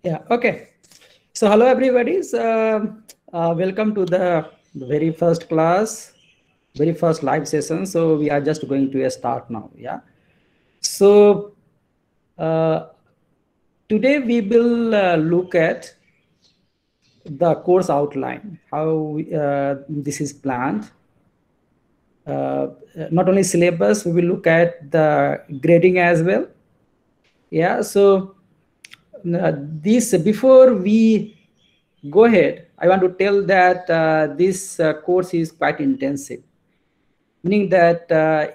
Yeah, okay. So hello everybody. Welcome to the very first class, very first live session. So we are just going to start now. Yeah. So uh, today we will look at the course outline, how this is planned. Not only syllabus, we will look at the grading as well. Yeah. So this before we go ahead, I want to tell that this course is quite intensive, meaning that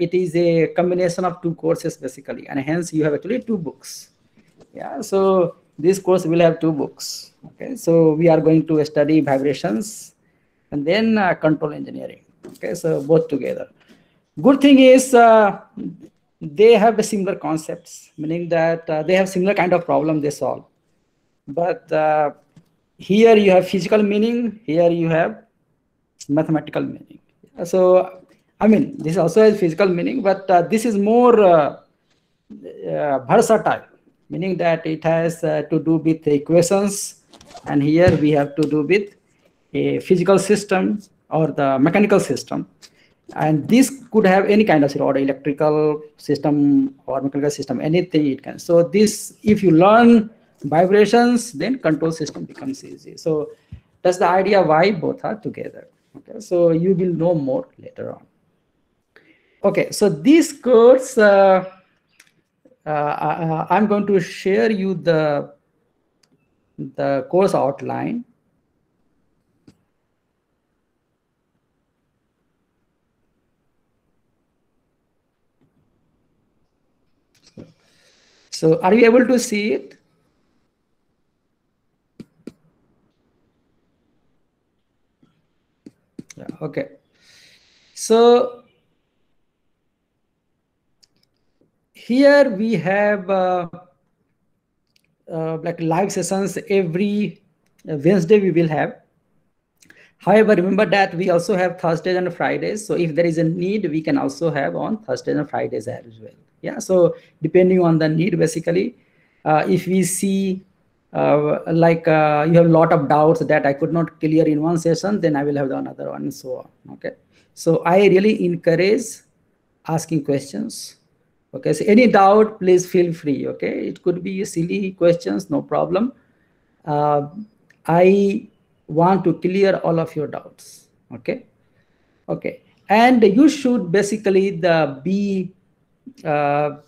it is a combination of two courses basically, and hence you have actually two books. Yeah, so this course will have two books. Okay, so we are going to study vibrations and then control engineering. Okay, so both together. Good thing is they have a similar concepts, meaning that they have similar kind of problem they solve. But here you have physical meaning, here you have mathematical meaning. So, I mean, this also has physical meaning, but this is more versatile, meaning that it has to do with equations, and here we have to do with a physical system or the mechanical system. And this could have any kind of or electrical system or mechanical system, anything it can. So this, if you learn vibrations, then control system becomes easy. So that's the idea why both are together. Okay, so you will know more later on. Okay, so this course, I'm going to share you the course outline. So are you able to see it? Yeah, okay. So here we have like live sessions every Wednesday we will have. However, remember that we also have Thursdays and Fridays. So if there is a need, we can also have on Thursdays and Fridays as well. Yeah. So depending on the need, basically, if we see you have a lot of doubts that I could not clear in one session, then I will have another one and so on. Okay. So I really encourage asking questions. Okay. So any doubt, please feel free. Okay. It could be silly questions, no problem. I want to clear all of your doubts. Okay, and you should basically be like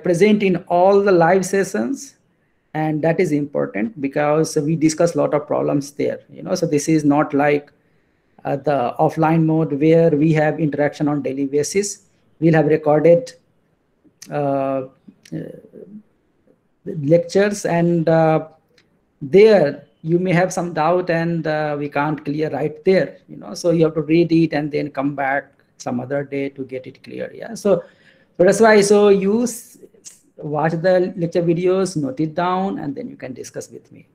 present in all the live sessions, and that is important because we discuss a lot of problems there. So this is not like the offline mode where we have interaction on daily basis. We'll have recorded lectures, and there you may have some doubt and we can't clear right there. So you have to read it and then come back some other day to get it clear. Yeah, so that's why, so you watch the lecture videos, note it down, and then you can discuss with me.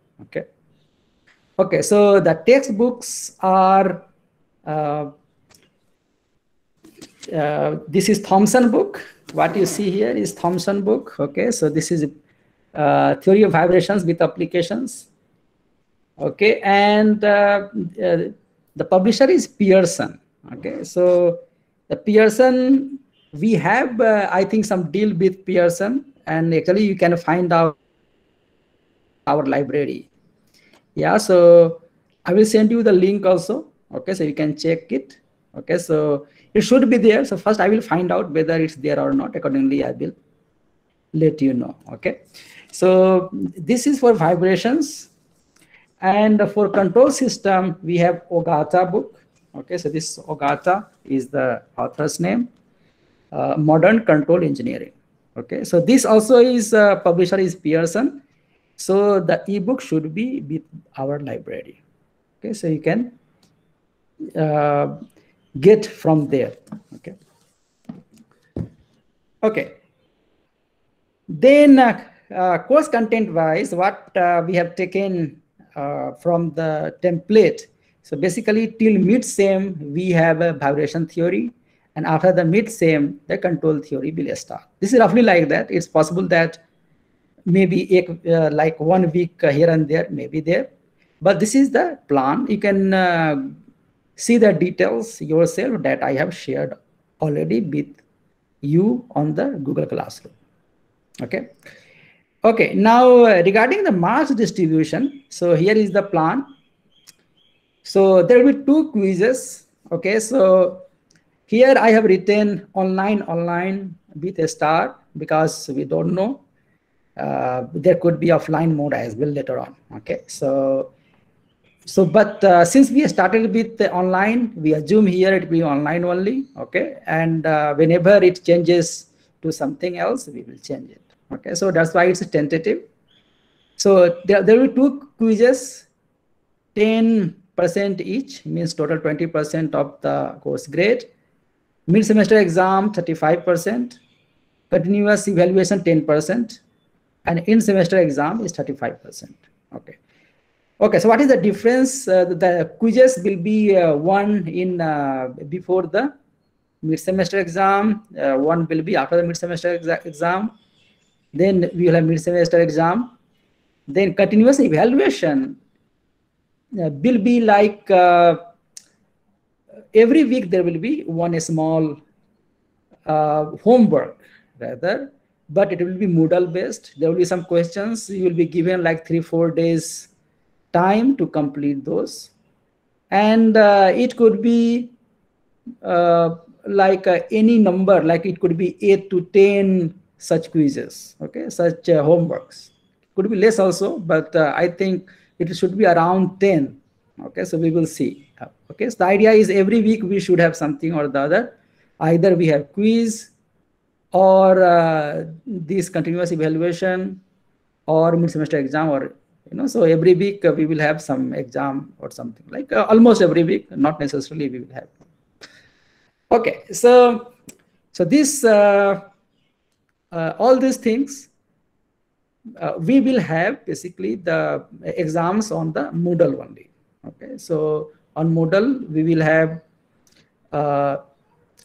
Okay, so the textbooks are this is Thomson book. What you see here is Thomson book. Okay, so this is Theory of Vibrations with Applications. Okay, and the publisher is Pearson. Okay, so the Pearson, we have I think some deal with Pearson, and actually you can find out our library. Yeah, so I will send you the link also. Okay, so you can check it. Okay, so it should be there. So first I will find out whether it's there or not. Accordingly, I will let you know. Okay, so this is for vibrations. And for control system, we have Ogata book. Okay, so this Ogata is the author's name. Modern Control Engineering. Okay, so this also is publisher is Pearson. So the ebook should be with our library. Okay, so you can get from there. Okay. Then course content wise, what we have taken from the template. So basically till mid-sem, we have a vibration theory, and after the mid-sem, the control theory will start. This is roughly like that. It's possible that maybe like 1 week here and there, maybe there. But this is the plan. You can see the details yourself that I have shared already with you on the Google Classroom. Okay. Okay. Now regarding the marks distribution, so here is the plan. So there will be 2 quizzes. Okay. So here I have written online with a star because we don't know. There could be offline mode as well later on. Okay. But since we started with the online, we assume here it will be online only. Okay. And whenever it changes to something else, we will change it. Okay. So that's why it's tentative. So there will be 2 quizzes, 10% each, means total 20% of the course grade. Mid-semester exam 35%, continuous evaluation 10%, and in-semester exam is 35%. Okay. Okay. So what is the difference? The quizzes will be one in before the mid-semester exam, one will be after the mid-semester exam. Then we will have mid-semester exam. Then continuous evaluation will be like every week there will be one small homework rather, but it will be Moodle based. There will be some questions. You will be given like 3-4 days time to complete those. And it could be like any number, like it could be 8 to 10 such quizzes, okay, such homeworks. Could be less also, but I think it should be around 10. Okay, so we will see. Okay, so the idea is every week we should have something or the other. Either we have quiz or this continuous evaluation or mid-semester exam, or so every week we will have some exam or something, like almost every week, not necessarily we will have. Okay, so this all these things we will have basically the exams on the Moodle only. Okay, so on Moodle we will have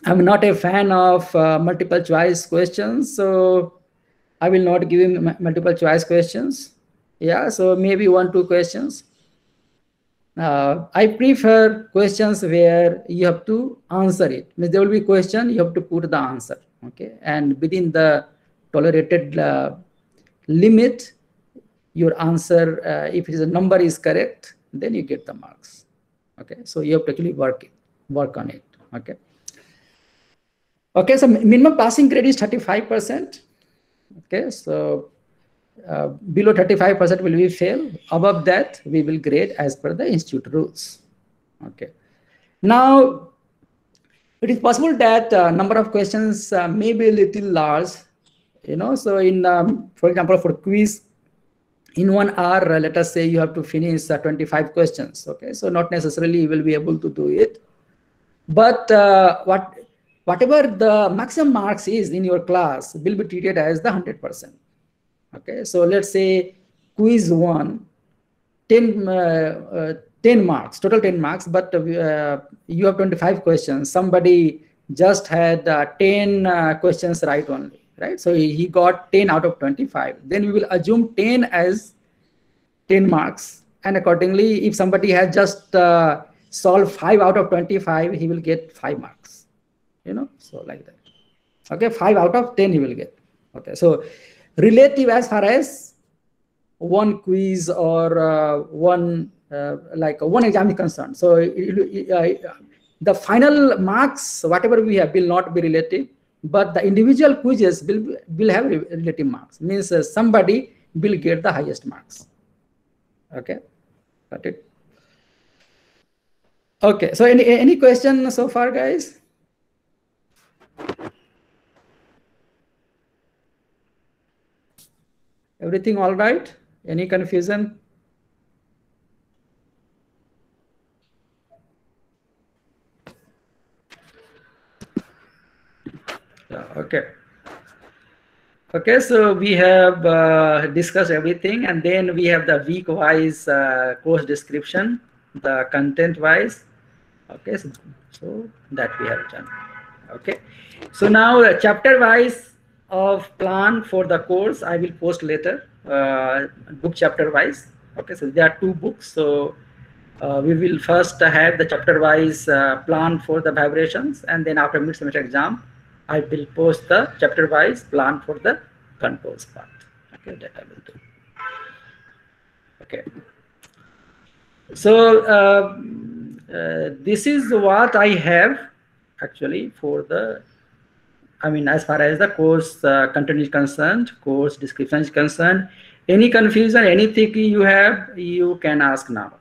I'm not a fan of multiple choice questions, so I will not give him multiple choice questions. Yeah, so maybe 1-2 questions. I prefer questions where you have to answer it. There will be a question, you have to put the answer. Okay, and within the tolerated limit, your answer, if a number is correct, then you get the marks. Okay, so you have to actually work on it. Okay. Okay, so minimum passing grade is 35%. Okay, so below 35% will be fail. Above that, we will grade as per the institute rules. Okay. Now, it is possible that number of questions may be a little large. So in, for example, for quiz, in 1 hour, let us say you have to finish 25 questions. Okay, so not necessarily you will be able to do it. But whatever the maximum marks is in your class will be treated as the 100%. Okay, so let's say quiz 1, 10 marks, total 10 marks, but you have 25 questions. Somebody just had 10 questions right only, right? So he got 10 out of 25. Then we will assume 10 as 10 marks. And accordingly, if somebody has just solved 5 out of 25, he will get 5 marks, so like that. Okay, 5 out of 10 he will get. Okay, so relative as far as one quiz or one exam is concerned. So the final marks, whatever we have, will not be relative, but the individual quizzes will have relative marks. Means somebody will get the highest marks. Okay, got it. Okay, so any question so far, guys? Everything all right? Any confusion? Yeah, okay. Okay, so we have discussed everything, and then we have the week-wise course description, the content-wise. Okay, so that we have done. Okay, so now chapter-wise, of plan for the course I will post later, book chapter wise. Okay, so there are 2 books. So we will first have the chapter wise plan for the vibrations, and then after mid semester exam, I will post the chapter wise plan for the controls part. Okay, that I will do. Okay. So this is what I have actually for the, I mean, as far as the course content is concerned, course description is concerned. Any confusion, anything you have, you can ask now.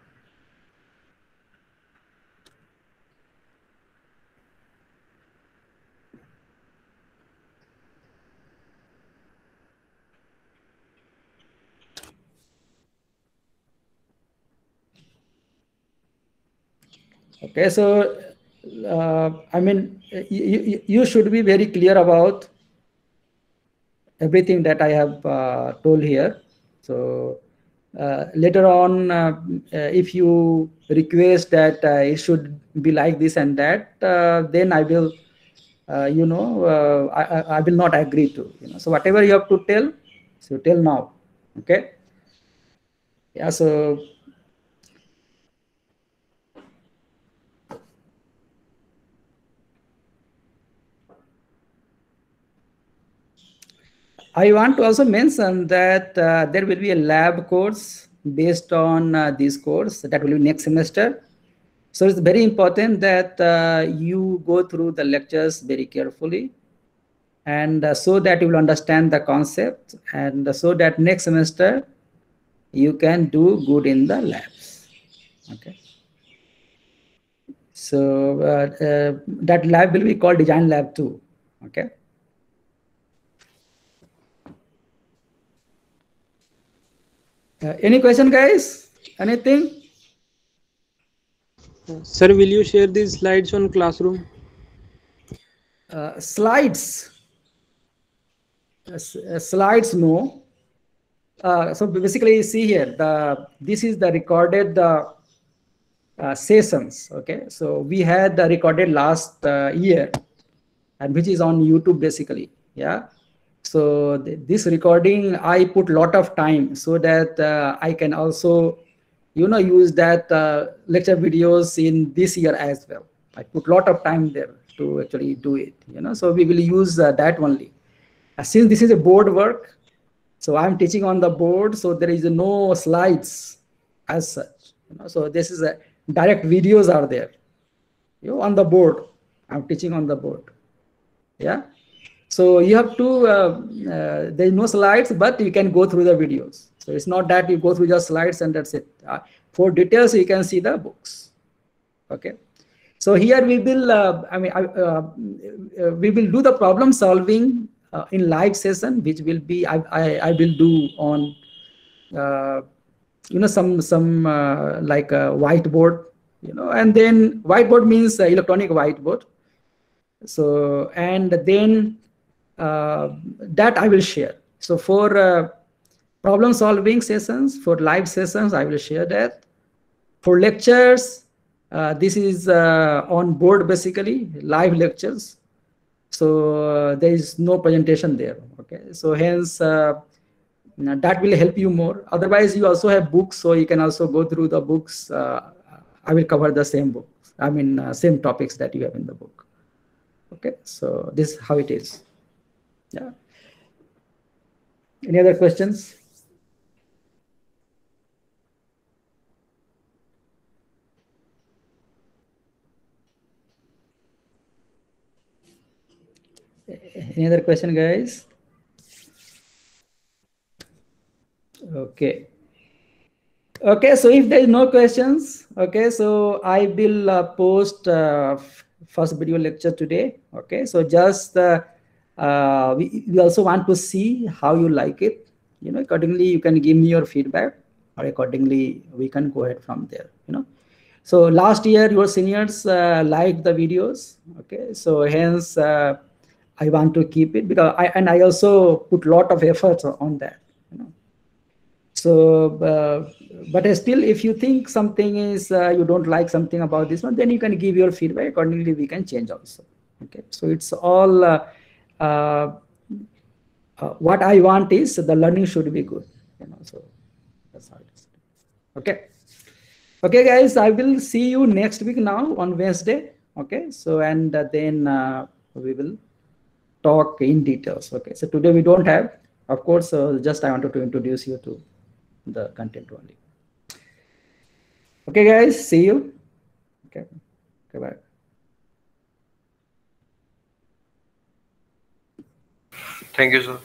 Okay, so I mean, you should be very clear about everything that I have told here. So later on, if you request that it should be like this and that, then I will, I will not agree to. So whatever you have to tell, so tell now. Okay. Yeah. So I want to also mention that there will be a lab course based on this course that will be next semester. So it's very important that you go through the lectures very carefully, and so that you will understand the concept, and so that next semester you can do good in the labs. Okay. So that lab will be called Design Lab 2. Okay. Any question, guys? Anything? Sir, will you share these slides on Classroom? Slides. Slides, no. So basically, you see here, this is the recorded sessions. Okay, so we had recorded last year, and which is on YouTube basically. Yeah. So this recording, I put lot of time so that I can also, use that lecture videos in this year as well. I put lot of time there to actually do it. So we will use that only. Since this is a board work, so I'm teaching on the board, so there is no slides as such. So this is a direct videos are there. On the board. I'm teaching on the board. Yeah. So you have to, there is no slides, but you can go through the videos. So it's not that you go through just slides and that's it. For details, you can see the books. Okay. So here we will, we will do the problem solving in live session, which will be, I will do on, some like a whiteboard, and then whiteboard means electronic whiteboard. So, and then that I will share. So for problem solving sessions, for live sessions, I will share that. For lectures, this is on board basically, live lectures. So there is no presentation there. Okay, so hence that will help you more. Otherwise, you also have books, so you can also go through the books. I will cover the same books. I mean, same topics that you have in the book. Okay, so this is how it is. Yeah. Any other questions? Any other question, guys? Okay. Okay, so if there is no questions, okay, so I will post first video lecture today. Okay, so just we also want to see how you like it. Accordingly, you can give me your feedback, or accordingly we can go ahead from there. So last year your seniors liked the videos. Okay, so hence I want to keep it, because I also put lot of efforts on that. So, but still, if you think something is you don't like something about this one, then you can give your feedback. Accordingly, we can change also. Okay, so it's all what I want is the learning should be good, so that's how it is. Okay. Okay, guys, I will see you next week now on Wednesday. Okay, so and then we will talk in details. Okay, so today we don't have, of course, just I wanted to introduce you to the content only. Okay, guys, see you. Okay, bye. Thank you, sir.